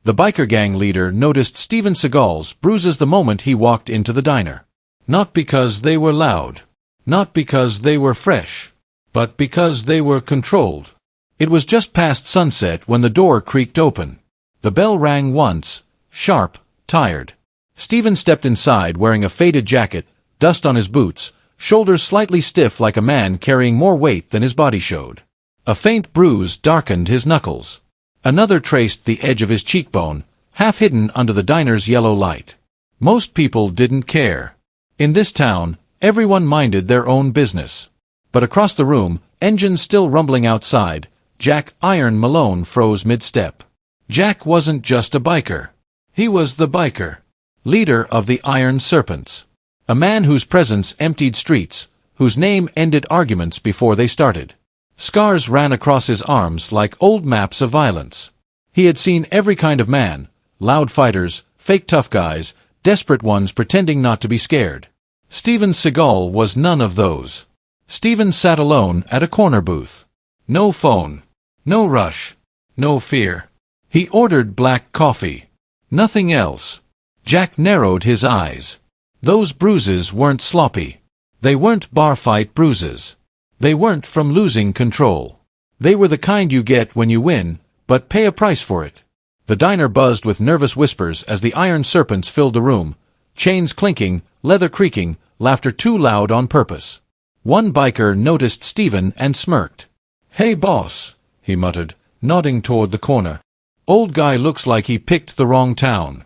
The biker gang leader noticed Steven Seagal's bruises the moment he walked into the diner. Not because they were loud. Not because they were fresh. But because they were controlled. It was just past sunset when the door creaked open. The bell rang once, sharp, tired. Steven stepped inside wearing a faded jacket, dust on his boots, shoulders slightly stiff like a man carrying more weight than his body showed. A faint bruise darkened his knuckles. Another traced the edge of his cheekbone, half hidden under the diner's yellow light. Most people didn't care. In this town, everyone minded their own business. But across the room, engines still rumbling outside, Jack "Iron" Malone froze mid-step. Jack wasn't just a biker. He was the biker. Leader of the Iron Serpents. A man whose presence emptied streets, whose name ended arguments before they started. Scars ran across his arms like old maps of violence. He had seen every kind of man, loud fighters, fake tough guys, desperate ones pretending not to be scared. Steven Seagal was none of those. Steven sat alone at a corner booth. No phone. No rush. No fear. He ordered black coffee. Nothing else. Jack narrowed his eyes. Those bruises weren't sloppy. They weren't bar fight bruises. They weren't from losing control. They were the kind you get when you win, but pay a price for it. The diner buzzed with nervous whispers as the Iron Serpents filled the room, chains clinking, leather creaking, laughter too loud on purpose. One biker noticed Steven and smirked. "Hey boss," he muttered, nodding toward the corner. "Old guy looks like he picked the wrong town."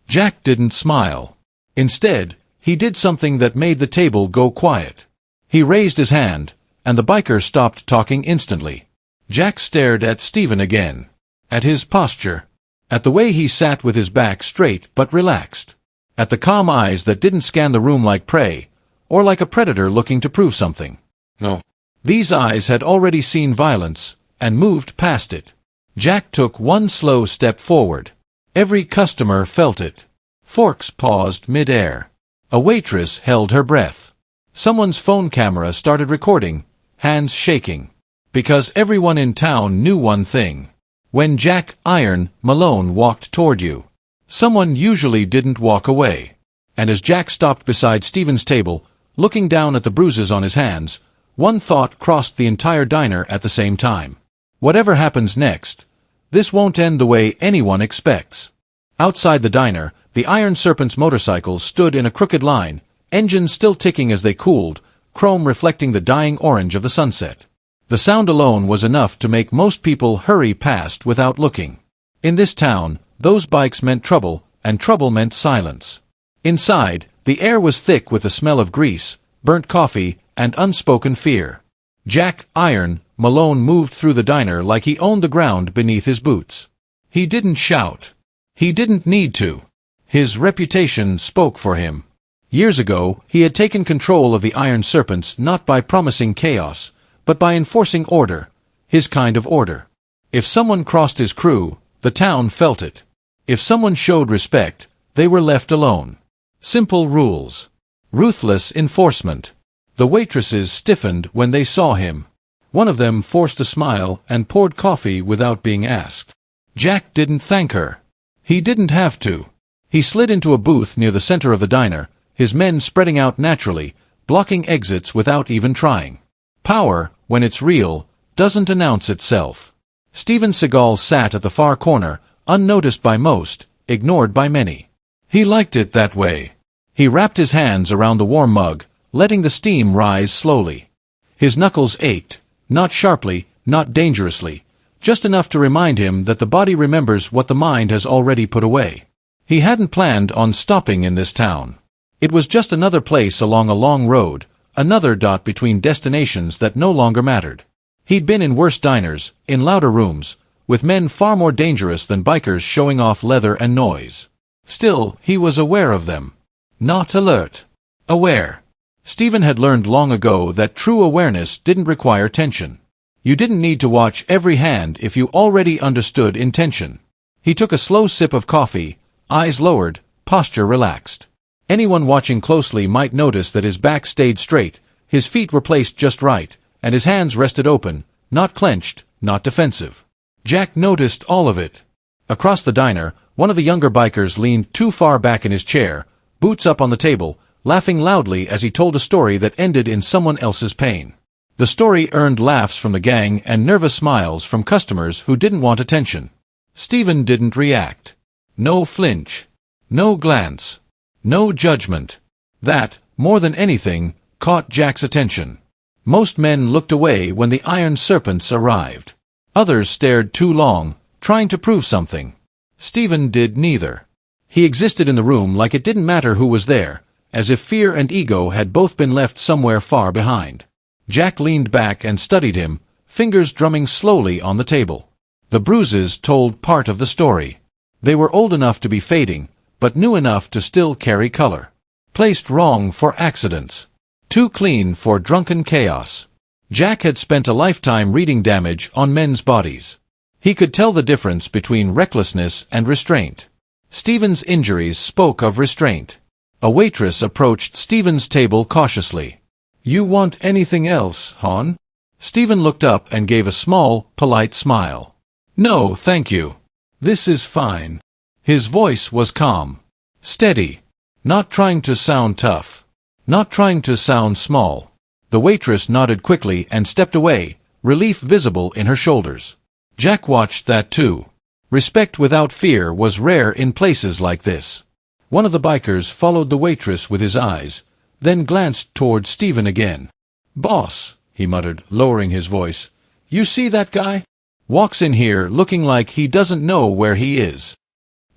Jack didn't smile. Instead, he did something that made the table go quiet. He raised his hand, and the biker stopped talking instantly. Jack stared at Steven again. At his posture. At the way he sat with his back straight but relaxed. At the calm eyes that didn't scan the room like prey, or like a predator looking to prove something. No. These eyes had already seen violence, and moved past it. Jack took one slow step forward. Every customer felt it. Forks paused mid-air. A waitress held her breath. Someone's phone camera started recording, hands shaking. Because everyone in town knew one thing. When Jack "Iron" Malone walked toward you, someone usually didn't walk away. And as Jack stopped beside Steven's table, looking down at the bruises on his hands, one thought crossed the entire diner at the same time. Whatever happens next, this won't end the way anyone expects. Outside the diner, the Iron Serpent's motorcycles stood in a crooked line, engines still ticking as they cooled, chrome reflecting the dying orange of the sunset. The sound alone was enough to make most people hurry past without looking. In this town, those bikes meant trouble, and trouble meant silence. Inside, the air was thick with the smell of grease, burnt coffee, and unspoken fear. Jack "Iron" Malone moved through the diner like he owned the ground beneath his boots. He didn't shout. He didn't need to. His reputation spoke for him. Years ago, he had taken control of the Iron Serpents not by promising chaos, but by enforcing order, his kind of order. If someone crossed his crew, the town felt it. If someone showed respect, they were left alone. Simple rules. Ruthless enforcement. The waitresses stiffened when they saw him. One of them forced a smile and poured coffee without being asked. Jack didn't thank her. He didn't have to. He slid into a booth near the center of the diner, his men spreading out naturally, blocking exits without even trying. Power, when it's real, doesn't announce itself. Steven Seagal sat at the far corner, unnoticed by most, ignored by many. He liked it that way. He wrapped his hands around the warm mug, letting the steam rise slowly. His knuckles ached, not sharply, not dangerously, just enough to remind him that the body remembers what the mind has already put away. He hadn't planned on stopping in this town. It was just another place along a long road, another dot between destinations that no longer mattered. He'd been in worse diners, in louder rooms, with men far more dangerous than bikers showing off leather and noise. Still, he was aware of them. Not alert. Aware. Steven had learned long ago that true awareness didn't require tension. You didn't need to watch every hand if you already understood intention. He took a slow sip of coffee, eyes lowered, posture relaxed. Anyone watching closely might notice that his back stayed straight, his feet were placed just right, and his hands rested open, not clenched, not defensive. Jack noticed all of it. Across the diner, one of the younger bikers leaned too far back in his chair, boots up on the table, laughing loudly as he told a story that ended in someone else's pain. The story earned laughs from the gang and nervous smiles from customers who didn't want attention. Steven didn't react. No flinch. No glance. No judgment. That, more than anything, caught Jack's attention. Most men looked away when the iron serpents arrived. Others stared too long, trying to prove something. Steven did neither. He existed in the room like it didn't matter who was there, as if fear and ego had both been left somewhere far behind. Jack leaned back and studied him, fingers drumming slowly on the table. The bruises told part of the story. They were old enough to be fading, but new enough to still carry color. Placed wrong for accidents. Too clean for drunken chaos. Jack had spent a lifetime reading damage on men's bodies. He could tell the difference between recklessness and restraint. Steven's injuries spoke of restraint. A waitress approached Steven's table cautiously. "You want anything else, hon?" Steven looked up and gave a small, polite smile. "No, thank you. This is fine." His voice was calm. Steady. Not trying to sound tough. Not trying to sound small. The waitress nodded quickly and stepped away, relief visible in her shoulders. Jack watched that too. Respect without fear was rare in places like this. One of the bikers followed the waitress with his eyes, then glanced toward Steven again. "Boss," he muttered, lowering his voice, "you see that guy? Walks in here looking like he doesn't know where he is."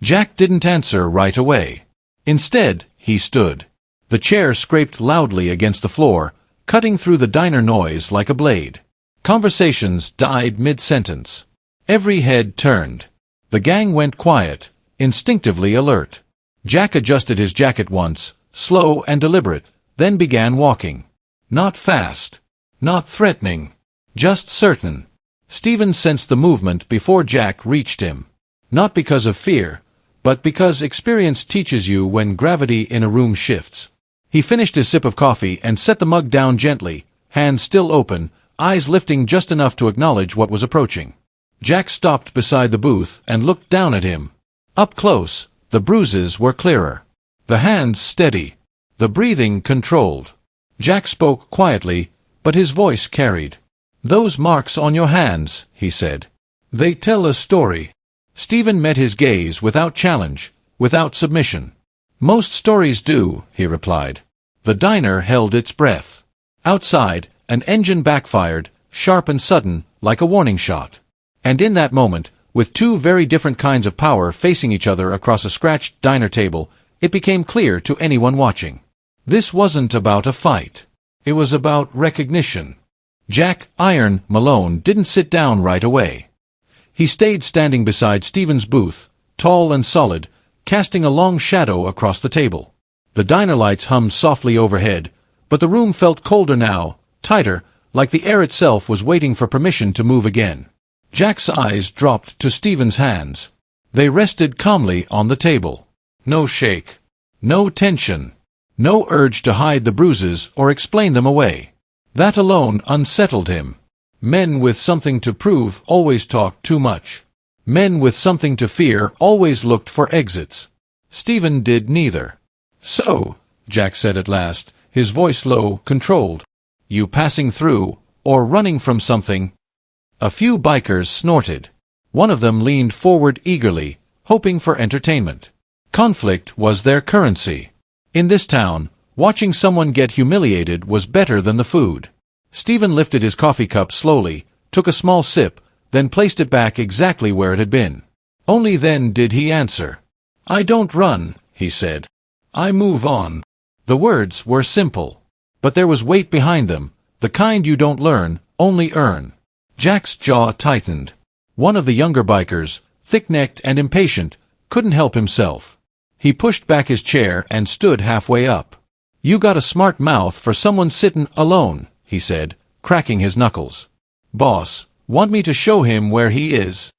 Jack didn't answer right away. Instead, he stood. The chair scraped loudly against the floor, cutting through the diner noise like a blade. Conversations died mid-sentence. Every head turned. The gang went quiet, instinctively alert. Jack adjusted his jacket once, slow and deliberate, then began walking. Not fast. Not threatening. Just certain. Steven sensed the movement before Jack reached him. Not because of fear, but because experience teaches you when gravity in a room shifts. He finished his sip of coffee and set the mug down gently, hands still open, eyes lifting just enough to acknowledge what was approaching. Jack stopped beside the booth and looked down at him. Up close, the bruises were clearer. The hands steady. The breathing controlled. Jack spoke quietly, but his voice carried. "Those marks on your hands," he said. "They tell a story." Steven met his gaze without challenge, without submission. "Most stories do," he replied. The diner held its breath. Outside, an engine backfired, sharp and sudden, like a warning shot. And in that moment, with two very different kinds of power facing each other across a scratched diner table, it became clear to anyone watching. This wasn't about a fight. It was about recognition. Jack "Iron" Malone didn't sit down right away. He stayed standing beside Steven's booth, tall and solid, casting a long shadow across the table. The diner lights hummed softly overhead, but the room felt colder now, tighter, like the air itself was waiting for permission to move again. Jack's eyes dropped to Steven's hands. They rested calmly on the table. No shake. No tension. No urge to hide the bruises or explain them away. That alone unsettled him. Men with something to prove always talked too much. Men with something to fear always looked for exits. Steven did neither. "So," Jack said at last, his voice low, controlled, "you passing through, or running from something?" A few bikers snorted. One of them leaned forward eagerly, hoping for entertainment. Conflict was their currency. In this town, watching someone get humiliated was better than the food. Steven lifted his coffee cup slowly, took a small sip, then placed it back exactly where it had been. Only then did he answer. "I don't run," he said. "I move on." The words were simple, but there was weight behind them, the kind you don't learn, only earn. Jack's jaw tightened. One of the younger bikers, thick-necked and impatient, couldn't help himself. He pushed back his chair and stood halfway up. "You got a smart mouth for someone sittin' alone," he said, cracking his knuckles. "Boss, want me to show him where he is?"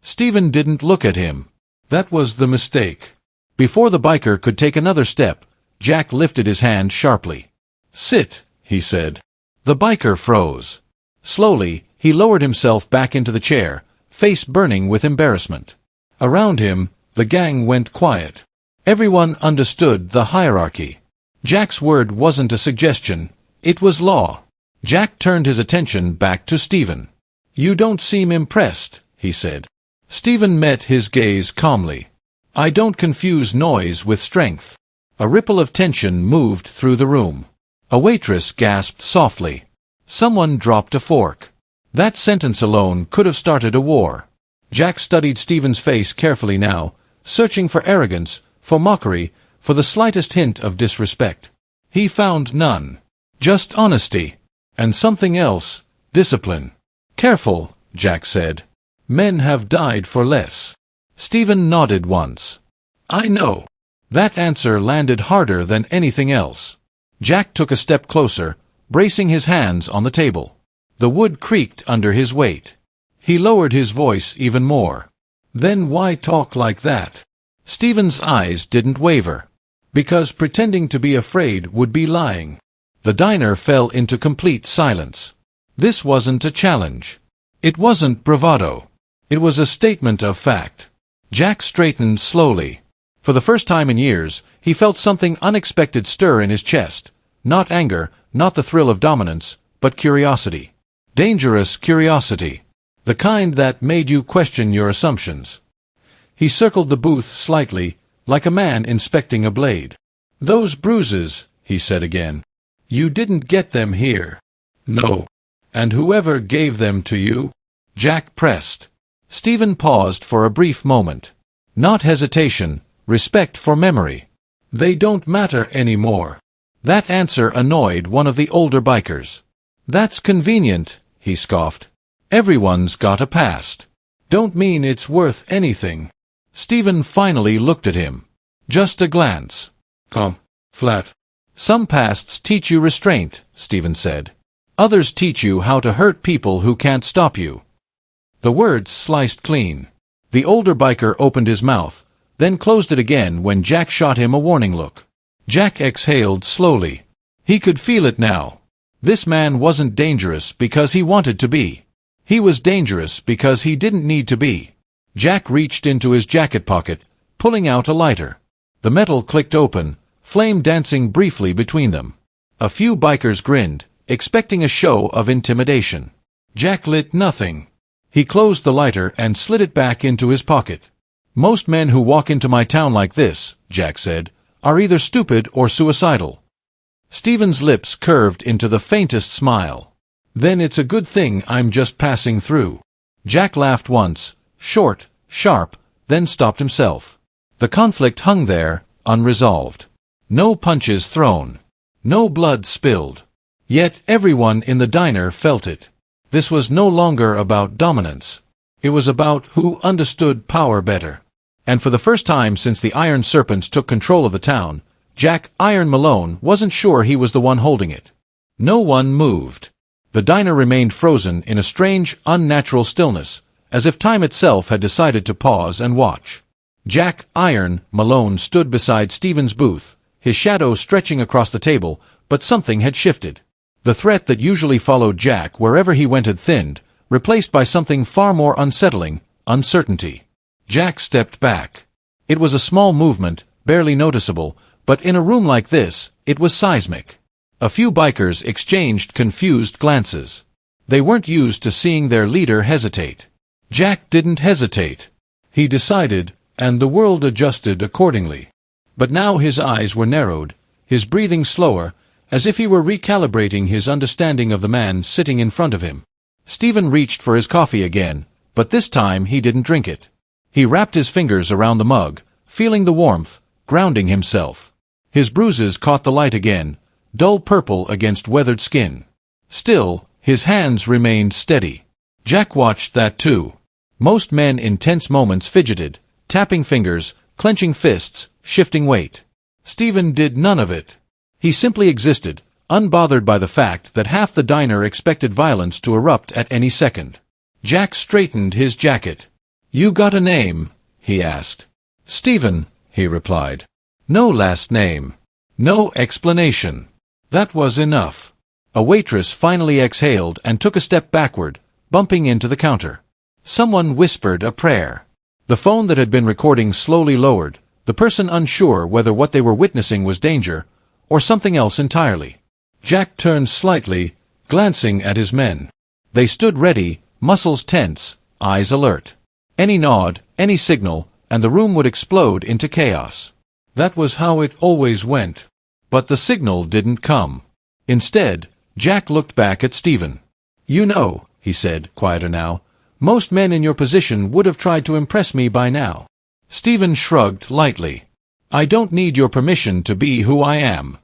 Steven didn't look at him. That was the mistake. Before the biker could take another step, Jack lifted his hand sharply. "Sit," he said. The biker froze. Slowly, he lowered himself back into the chair, face burning with embarrassment. Around him, the gang went quiet. Everyone understood the hierarchy. Jack's word wasn't a suggestion, it was law. Jack turned his attention back to Steven. "You don't seem impressed," he said. Steven met his gaze calmly. "I don't confuse noise with strength." A ripple of tension moved through the room. A waitress gasped softly. Someone dropped a fork. That sentence alone could have started a war. Jack studied Steven's face carefully now, searching for arrogance, for mockery, for the slightest hint of disrespect. He found none. Just honesty. And something else, discipline. "Careful," Jack said. "Men have died for less." Steven nodded once. "I know." That answer landed harder than anything else. Jack took a step closer, bracing his hands on the table. The wood creaked under his weight. He lowered his voice even more. "Then why talk like that?" Steven's eyes didn't waver. "Because pretending to be afraid would be lying." The diner fell into complete silence. This wasn't a challenge. It wasn't bravado. It was a statement of fact. Jack straightened slowly. For the first time in years, he felt something unexpected stir in his chest. Not anger, not the thrill of dominance, but curiosity. Dangerous curiosity. The kind that made you question your assumptions. He circled the booth slightly, like a man inspecting a blade. "Those bruises," he said again. "You didn't get them here." "No." "And whoever gave them to you?" Jack pressed. Steven paused for a brief moment. Not hesitation, respect for memory. "They don't matter anymore." That answer annoyed one of the older bikers. "That's convenient," he scoffed. "Everyone's got a past. Don't mean it's worth anything." Steven finally looked at him. Just a glance. Flat. "Some pasts teach you restraint," Steven said. "Others teach you how to hurt people who can't stop you." The words sliced clean. The older biker opened his mouth, then closed it again when Jack shot him a warning look. Jack exhaled slowly. He could feel it now. This man wasn't dangerous because he wanted to be. He was dangerous because he didn't need to be. Jack reached into his jacket pocket, pulling out a lighter. The metal clicked open, flame dancing briefly between them. A few bikers grinned, expecting a show of intimidation. Jack lit nothing. He closed the lighter and slid it back into his pocket. "Most men who walk into my town like this," Jack said, "are either stupid or suicidal." Steven's lips curved into the faintest smile. "Then it's a good thing I'm just passing through." Jack laughed once, short, sharp, then stopped himself. The conflict hung there, unresolved. No punches thrown. No blood spilled. Yet everyone in the diner felt it. This was no longer about dominance. It was about who understood power better. And for the first time since the Iron Serpents took control of the town, Jack Iron Malone wasn't sure he was the one holding it. No one moved. The diner remained frozen in a strange, unnatural stillness, as if time itself had decided to pause and watch. Jack Iron Malone stood beside Steven's booth, his shadow stretching across the table, but something had shifted. The threat that usually followed Jack wherever he went had thinned, replaced by something far more unsettling, uncertainty. Jack stepped back. It was a small movement, barely noticeable, but in a room like this, it was seismic. A few bikers exchanged confused glances. They weren't used to seeing their leader hesitate. Jack didn't hesitate. He decided, and the world adjusted accordingly. But now his eyes were narrowed, his breathing slower, as if he were recalibrating his understanding of the man sitting in front of him. Steven reached for his coffee again, but this time he didn't drink it. He wrapped his fingers around the mug, feeling the warmth, grounding himself. His bruises caught the light again, dull purple against weathered skin. Still, his hands remained steady. Jack watched that too. Most men in tense moments fidgeted, tapping fingers, clenching fists, shifting weight. Steven did none of it. He simply existed, unbothered by the fact that half the diner expected violence to erupt at any second. Jack straightened his jacket. "You got a name?" he asked. "Steven," he replied. "No last name. No explanation." That was enough. A waitress finally exhaled and took a step backward, bumping into the counter. Someone whispered a prayer. The phone that had been recording slowly lowered, the person unsure whether what they were witnessing was danger, or something else entirely. Jack turned slightly, glancing at his men. They stood ready, muscles tense, eyes alert. Any nod, any signal, and the room would explode into chaos. That was how it always went. But the signal didn't come. Instead, Jack looked back at Steven. "You know," he said, quieter now, "most men in your position would have tried to impress me by now." Steven shrugged lightly. "I don't need your permission to be who I am."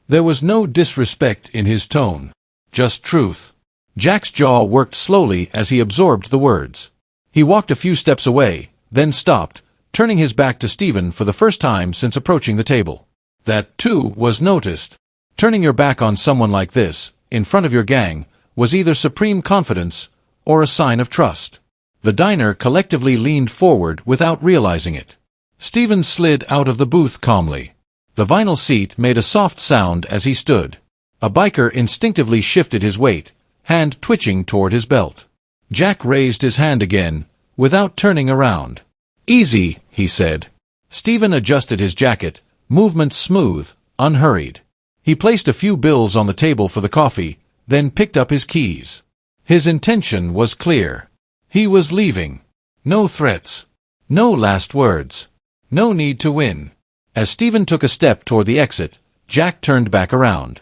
There was no disrespect in his tone. Just truth. Jack's jaw worked slowly as he absorbed the words. He walked a few steps away, then stopped, turning his back to Steven for the first time since approaching the table. That, too, was noticed. Turning your back on someone like this, in front of your gang, was either supreme confidence or a sign of trust. The diner collectively leaned forward without realizing it. Steven slid out of the booth calmly. The vinyl seat made a soft sound as he stood. A biker instinctively shifted his weight, hand twitching toward his belt. Jack raised his hand again, without turning around. "Easy," he said. Steven adjusted his jacket, movement smooth, unhurried. He placed a few bills on the table for the coffee, then picked up his keys. His intention was clear. He was leaving. No threats. No last words. No need to win. As Steven took a step toward the exit, Jack turned back around.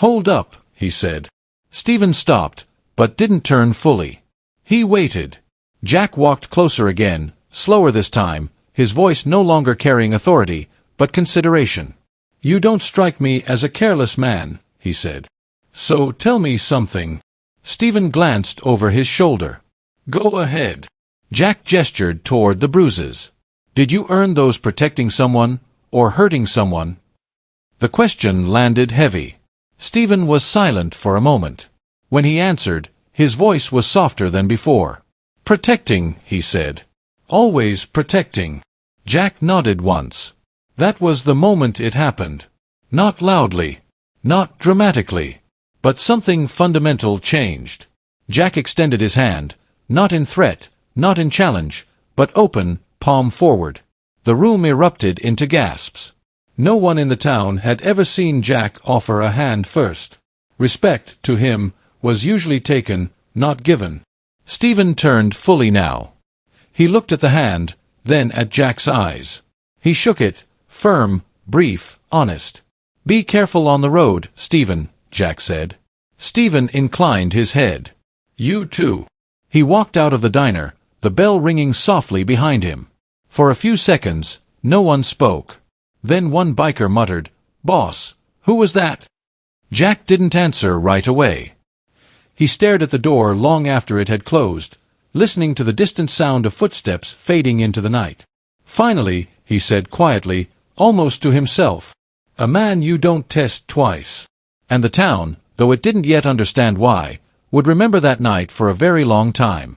"Hold up," he said. Steven stopped, but didn't turn fully. He waited. Jack walked closer again, slower this time, his voice no longer carrying authority, but consideration. "You don't strike me as a careless man," he said. "So tell me something." Steven glanced over his shoulder. "Go ahead." Jack gestured toward the bruises. "Did you earn those protecting someone, or hurting someone?" The question landed heavy. Steven was silent for a moment. When he answered, his voice was softer than before. "Protecting," he said. "Always protecting." Jack nodded once. That was the moment it happened. Not loudly. Not dramatically. But something fundamental changed. Jack extended his hand, not in threat, not in challenge, but open, palm forward. The room erupted into gasps. No one in the town had ever seen Jack offer a hand first. Respect, to him, was usually taken, not given. Steven turned fully now. He looked at the hand, then at Jack's eyes. He shook it, firm, brief, honest. "Be careful on the road, Steven," Jack said. Steven inclined his head. "You too." He walked out of the diner, the bell ringing softly behind him. For a few seconds, no one spoke. Then one biker muttered, "Boss, who was that?" Jack didn't answer right away. He stared at the door long after it had closed, listening to the distant sound of footsteps fading into the night. Finally, he said quietly, almost to himself, "A man you don't test twice." And the town, though it didn't yet understand why, would remember that night for a very long time.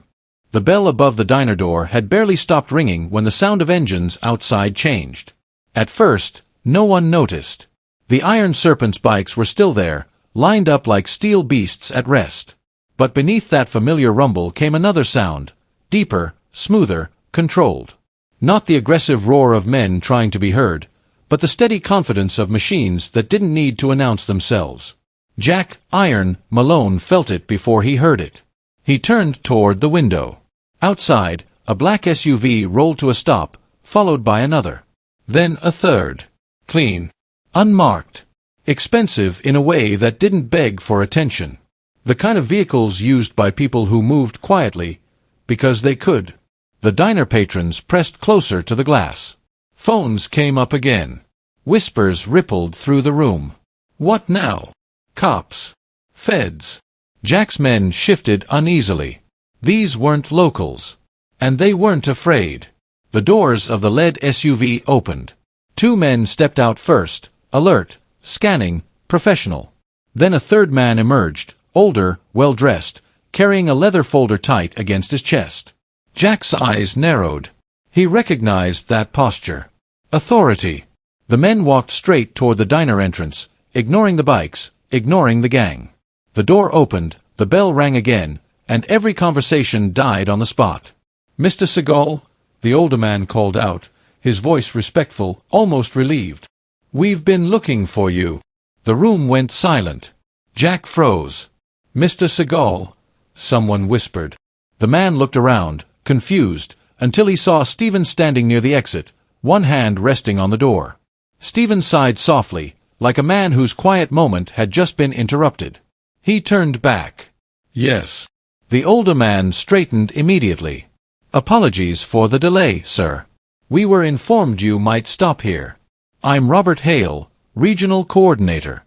The bell above the diner door had barely stopped ringing when the sound of engines outside changed. At first, no one noticed. The Iron Serpent's bikes were still there, lined up like steel beasts at rest. But beneath that familiar rumble came another sound, deeper, smoother, controlled. Not the aggressive roar of men trying to be heard, but the steady confidence of machines that didn't need to announce themselves. Jack Iron Malone felt it before he heard it. He turned toward the window. Outside, a black SUV rolled to a stop, followed by another. Then a third. Clean. Unmarked. Expensive in a way that didn't beg for attention. The kind of vehicles used by people who moved quietly, because they could. The diner patrons pressed closer to the glass. Phones came up again. Whispers rippled through the room. What now? Cops. Feds. Jack's men shifted uneasily. These weren't locals. And they weren't afraid. The doors of the lead SUV opened. Two men stepped out first, alert, scanning, professional. Then a third man emerged, older, well-dressed, carrying a leather folder tight against his chest. Jack's eyes narrowed. He recognized that posture. Authority. The men walked straight toward the diner entrance, ignoring the bikes, ignoring the gang. The door opened, the bell rang again, and every conversation died on the spot. "Mr. Seagal, the older man called out, his voice respectful, almost relieved. "We've been looking for you." The room went silent. Jack froze. "Mr. Seagal," someone whispered. The man looked around, confused, until he saw Steven standing near the exit, one hand resting on the door. Steven sighed softly, like a man whose quiet moment had just been interrupted. He turned back. "Yes." The older man straightened immediately. "Apologies for the delay, sir. We were informed you might stop here. I'm Robert Hale, Regional Coordinator."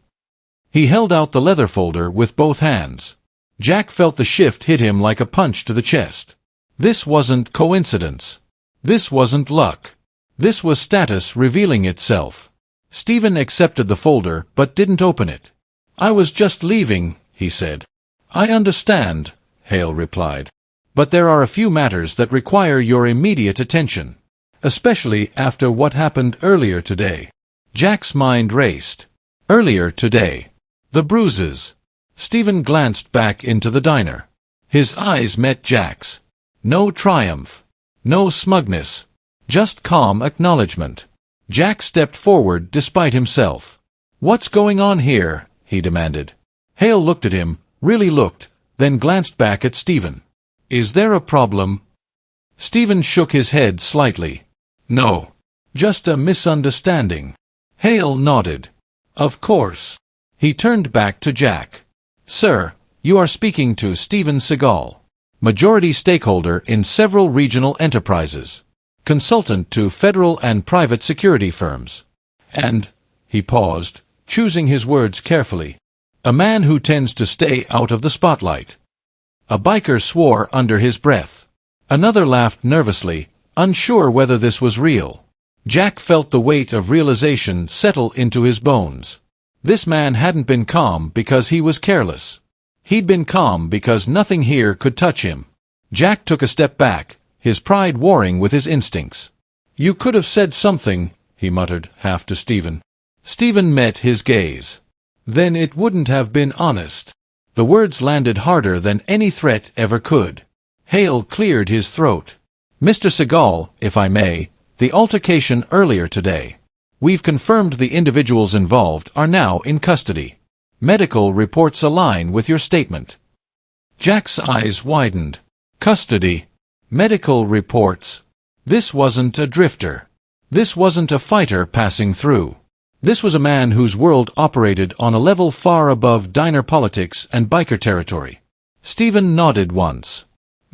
He held out the leather folder with both hands. Jack felt the shift hit him like a punch to the chest. This wasn't coincidence. This wasn't luck. This was status revealing itself. Steven accepted the folder but didn't open it. "I was just leaving," he said. "I understand," Hale replied. "But there are a few matters that require your immediate attention. Especially after what happened earlier today." Jack's mind raced. Earlier today. The Bruises. Steven glanced back into the diner. His eyes met Jack's. No triumph. No smugness. Just calm acknowledgement. Jack stepped forward despite himself. "What's going on here?" he demanded. Hale looked at him, really looked, then glanced back at Steven. "Is there a problem?" Steven shook his head slightly. "No. Just a misunderstanding." Hale nodded. "Of course." He turned back to Jack. "Sir, you are speaking to Steven Seagal, majority stakeholder in several regional enterprises, consultant to federal and private security firms, and," he paused, choosing his words carefully, "a man who tends to stay out of the spotlight." A biker swore under his breath. Another laughed nervously, unsure whether this was real. Jack felt the weight of realization settle into his bones. This man hadn't been calm because he was careless. He'd been calm because nothing here could touch him. Jack took a step back, his pride warring with his instincts. "You could have said something," he muttered, half to Steven. Steven met his gaze. "Then it wouldn't have been honest." The words landed harder than any threat ever could. Hale cleared his throat. "Mr. Seagal, if I may, the altercation earlier today. We've confirmed the individuals involved are now in custody. Medical reports align with your statement." Jack's eyes widened. Custody. Medical reports. This wasn't a drifter. This wasn't a fighter passing through. This was a man whose world operated on a level far above diner politics and biker territory. Steven nodded once.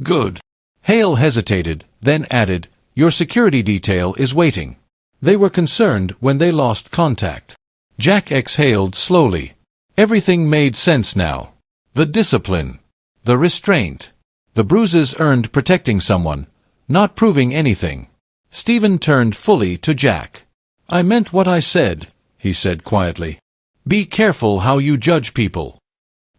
"Good." Hale hesitated, then added, "Your security detail is waiting. They were concerned when they lost contact." Jack exhaled slowly. Everything made sense now. The discipline. The restraint. The bruises earned protecting someone, not proving anything. Steven turned fully to Jack. "I meant what I said," he said quietly. "Be careful how you judge people."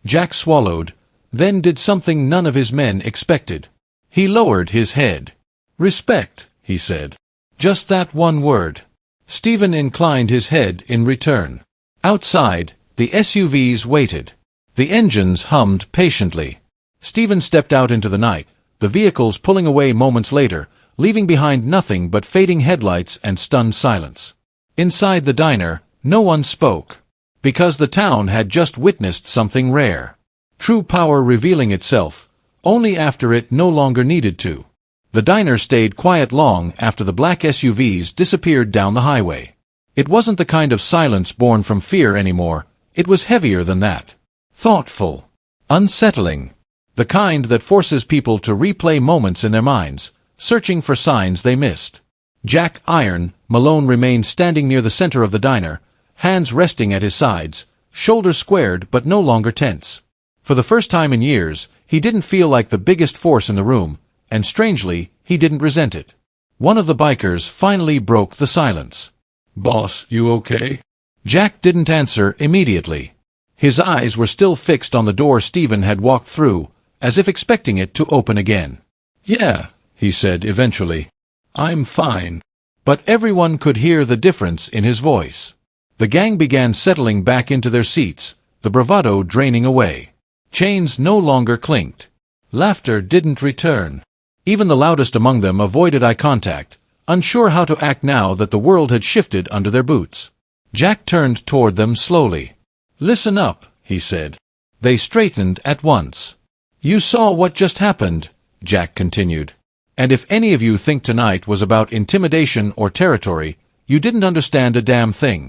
Jack swallowed, then did something none of his men expected. He lowered his head. "Respect," he said. Just that one word. Steven inclined his head in return. Outside, the SUVs waited. The engines hummed patiently. Steven stepped out into the night, the vehicles pulling away moments later, leaving behind nothing but fading headlights and stunned silence. Inside the diner, no one spoke. Because the town had just witnessed something rare. True power revealing itself, only after it no longer needed to. The diner stayed quiet long after the black SUVs disappeared down the highway. It wasn't the kind of silence born from fear anymore, it was heavier than that. Thoughtful. Unsettling. The kind that forces people to replay moments in their minds, searching for signs they missed. Jack Iron Malone remained standing near the center of the diner, hands resting at his sides, shoulders squared but no longer tense. For the first time in years, he didn't feel like the biggest force in the room, and strangely, he didn't resent it. One of the bikers finally broke the silence. "Boss, you okay?" Jack didn't answer immediately. His eyes were still fixed on the door Steven had walked through, as if expecting it to open again. "Yeah," he said eventually. "I'm fine." But everyone could hear the difference in his voice. The gang began settling back into their seats, the bravado draining away. Chains no longer clinked. Laughter didn't return. Even the loudest among them avoided eye contact, unsure how to act now that the world had shifted under their boots. Jack turned toward them slowly. "Listen up," he said. They straightened at once. "You saw what just happened," Jack continued. "And if any of you think tonight was about intimidation or territory, you didn't understand a damn thing."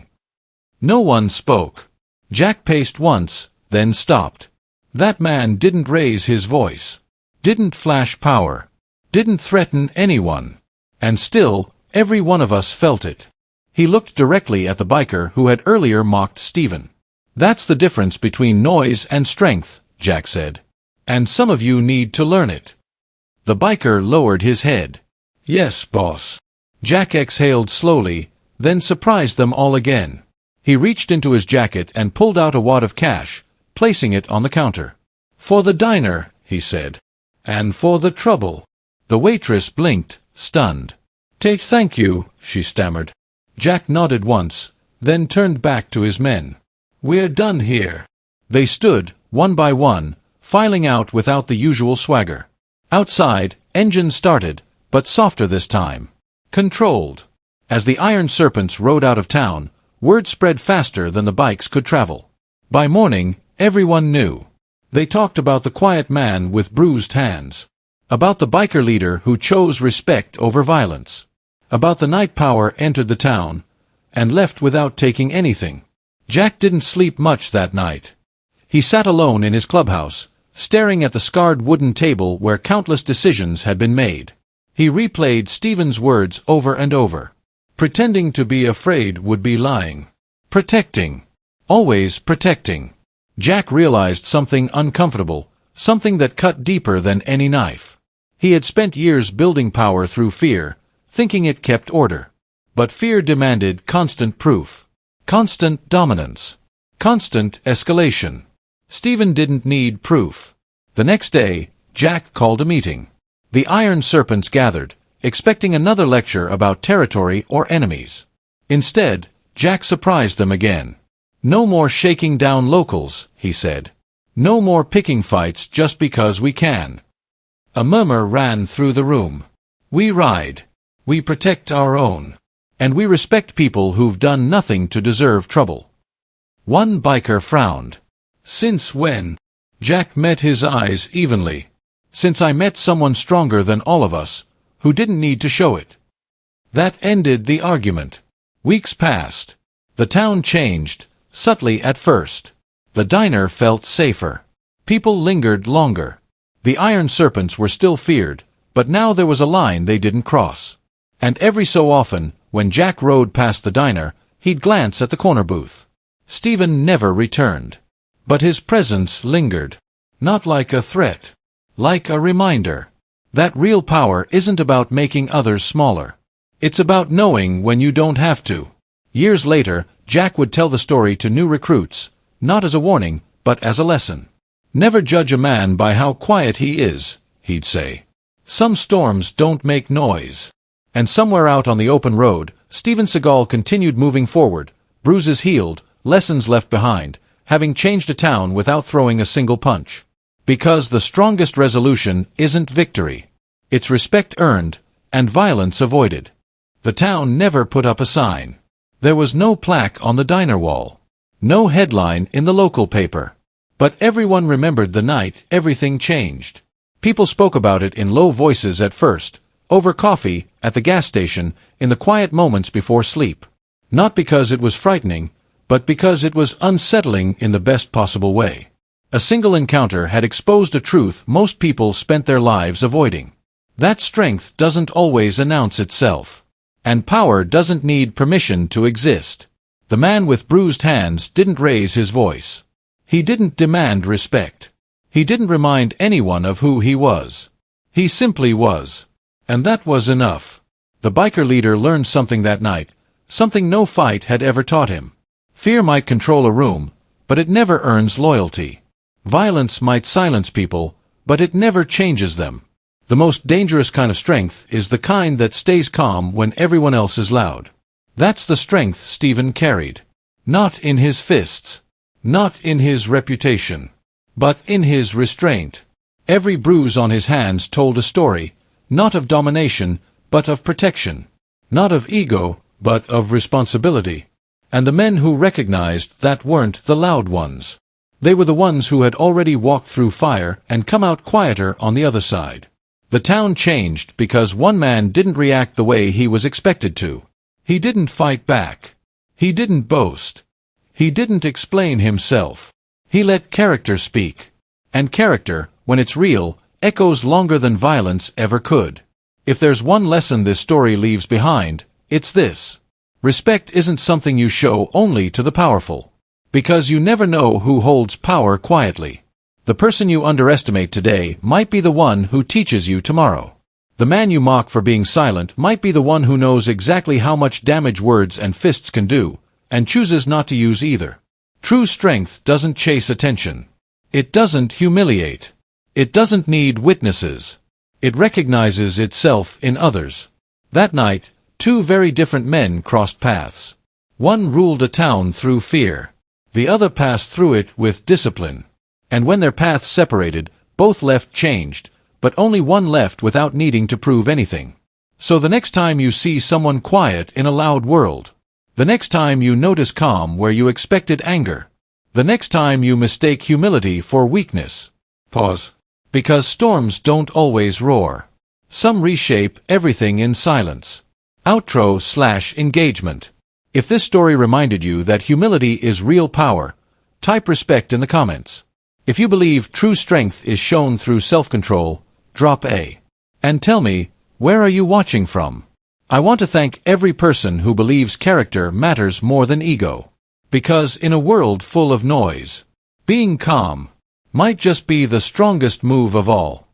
No one spoke. Jack paced once, then stopped. That man didn't raise his voice, didn't flash power, didn't threaten anyone. And still, every one of us felt it. He looked directly at the biker who had earlier mocked Steven. "That's the difference between noise and strength," Jack said. "And some of you need to learn it." The biker lowered his head. "Yes, boss." Jack exhaled slowly, then surprised them all again. He reached into his jacket and pulled out a wad of cash, placing it on the counter. "For the diner," he said. "And for the trouble." The waitress blinked, stunned. Thank you," she stammered. Jack nodded once, then turned back to his men. "We're done here." They stood, one by one, filing out without the usual swagger. Outside, engines started, but softer this time. Controlled. As the iron serpents rode out of town, word spread faster than the bikes could travel. By morning, everyone knew. They talked about the quiet man with bruised hands. About the biker leader who chose respect over violence. About the night power entered the town, and left without taking anything. Jack didn't sleep much that night. He sat alone in his clubhouse, staring at the scarred wooden table where countless decisions had been made. He replayed Steven's words over and over. Pretending to be afraid would be lying. Protecting. Always protecting. Jack realized something uncomfortable, something that cut deeper than any knife. He had spent years building power through fear, thinking it kept order. But fear demanded constant proof. Constant dominance. Constant escalation. Steven didn't need proof. The next day, Jack called a meeting. The iron serpents gathered, expecting another lecture about territory or enemies. Instead, Jack surprised them again. "No more shaking down locals," he said. "No more picking fights just because we can." A murmur ran through the room. "We ride. We protect our own. And we respect people who've done nothing to deserve trouble." One biker frowned. "Since when?" Jack met his eyes evenly. "Since I met someone stronger than all of us, who didn't need to show it." That ended the argument. Weeks passed. The town changed, subtly at first. The diner felt safer. People lingered longer. The iron serpents were still feared, but now there was a line they didn't cross. And every so often, when Jack rode past the diner, he'd glance at the corner booth. Steven never returned. But his presence lingered. Not like a threat. Like a reminder. That real power isn't about making others smaller. It's about knowing when you don't have to. Years later, Jack would tell the story to new recruits, not as a warning, but as a lesson. "Never judge a man by how quiet he is," he'd say. "Some storms don't make noise." And somewhere out on the open road, Steven Seagal continued moving forward, bruises healed, lessons left behind, having changed a town without throwing a single punch. Because the strongest resolution isn't victory. It's respect earned, and violence avoided. The town never put up a sign. There was no plaque on the diner wall. No headline in the local paper. But everyone remembered the night everything changed. People spoke about it in low voices at first, over coffee, at the gas station, in the quiet moments before sleep. Not because it was frightening, but because it was unsettling in the best possible way. A single encounter had exposed a truth most people spent their lives avoiding. That strength doesn't always announce itself. And power doesn't need permission to exist. The man with bruised hands didn't raise his voice. He didn't demand respect. He didn't remind anyone of who he was. He simply was. And that was enough. The biker leader learned something that night, something no fight had ever taught him. Fear might control a room, but it never earns loyalty. Violence might silence people, but it never changes them. The most dangerous kind of strength is the kind that stays calm when everyone else is loud. That's the strength Steven carried. Not in his fists. Not in his reputation. But in his restraint. Every bruise on his hands told a story, Not of domination, but of protection. Not of ego, but of responsibility. And the men who recognized that weren't the loud ones. They were the ones who had already walked through fire and come out quieter on the other side. The town changed because one man didn't react the way he was expected to. He didn't fight back. He didn't boast. He didn't explain himself. He let character speak. And character, when it's real, echoes longer than violence ever could. If there's one lesson this story leaves behind, it's this. Respect isn't something you show only to the powerful. Because you never know who holds power quietly. The person you underestimate today might be the one who teaches you tomorrow. The man you mock for being silent might be the one who knows exactly how much damage words and fists can do, and chooses not to use either. True strength doesn't chase attention. It doesn't humiliate. It doesn't need witnesses. It recognizes itself in others. That night, two very different men crossed paths. One ruled a town through fear. The other passed through it with discipline. And when their paths separated, both left changed, but only one left without needing to prove anything. So the next time you see someone quiet in a loud world, the next time you notice calm where you expected anger, the next time you mistake humility for weakness, pause. Because storms don't always roar. Some reshape everything in silence. Outro/engagement. If this story reminded you that humility is real power, type respect in the comments. If you believe true strength is shown through self-control, drop A. And tell me, where are you watching from? I want to thank every person who believes character matters more than ego. Because in a world full of noise, being calm might just be the strongest move of all.